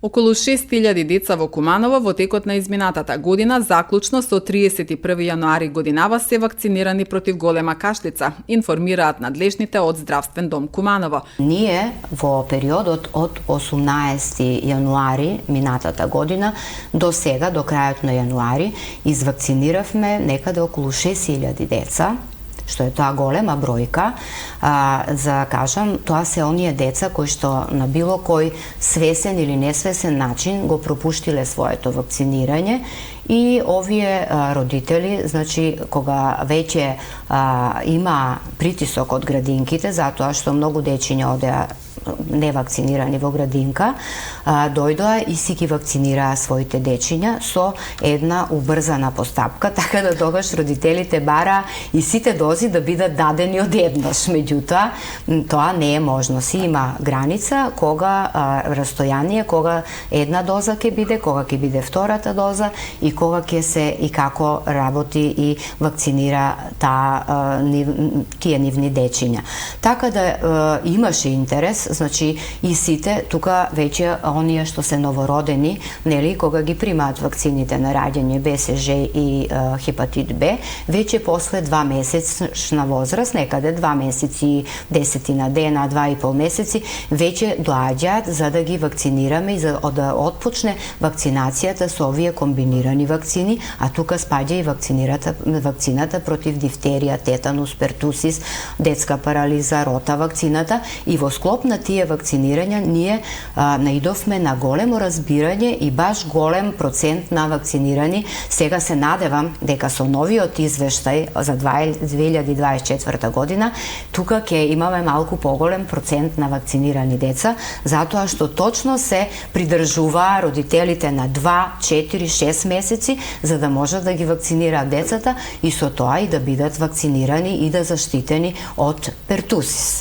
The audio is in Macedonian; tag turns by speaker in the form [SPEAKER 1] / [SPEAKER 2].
[SPEAKER 1] Околу 6000 деца во Куманово во текот на изминатата година, заклучно со 31 јануари годинава, се вакцинирани против голема кашлица, информираат надлежните од Здравствен дом Куманово.
[SPEAKER 2] Ние во периодот од 18 јануари минатата година до сега, до крајот на јануари, извакциниравме некаде околу 6000 деца, што е тоа голема бројка. За кажам, тоа се оние деца кои што на било кој свесен или несвесен начин го пропуштиле своето вакцинирање, и овие родители, значи, кога веќе има притисок од градинките, затоа што многу дечиња одеа невакцинирани во градинка, дојдоа и си ги вакцинираа своите дечиња со една убрзана постапка, така да тогаш родителите бараа и сите дози да бидат дадени одеднаш. Меѓутоа, тоа не е можно. Си има граница кога растојание, кога една доза ќе биде, кога ќе биде втората доза и кога ќе се и како работи и вакцинира тие нивни дечиња. Така да имаше интерес, значи и сите тука веќе оние што се новородени, нели, кога ги примаат вакцините на раѓање, БСЖ и хепатит Б, веќе после 2 месечна возраст, некаде 2 месеци, 10 дена, 2,5 месеци, веќе доаѓаат за да ги вакцинираме и за да отпочне вакцинацијата со овие комбинирани вакцини, а тука спаѓа и вакцината против дифтерија, тетанус, пертусис, детска парализа, рота вакцината, и во склоп на тие вакцинирања ние наидовме на големо разбирање и баш голем процент на вакцинирани. Сега се надевам дека со новиот извештај за 2024 година тука ќе имаме малку поголем процент на вакцинирани деца, затоа што точно се придржуваа родителите на 2, 4, 6 месеци за да можат да ги вакцинираат децата и со тоа и да бидат вакцинирани и да заштитени од пертусис.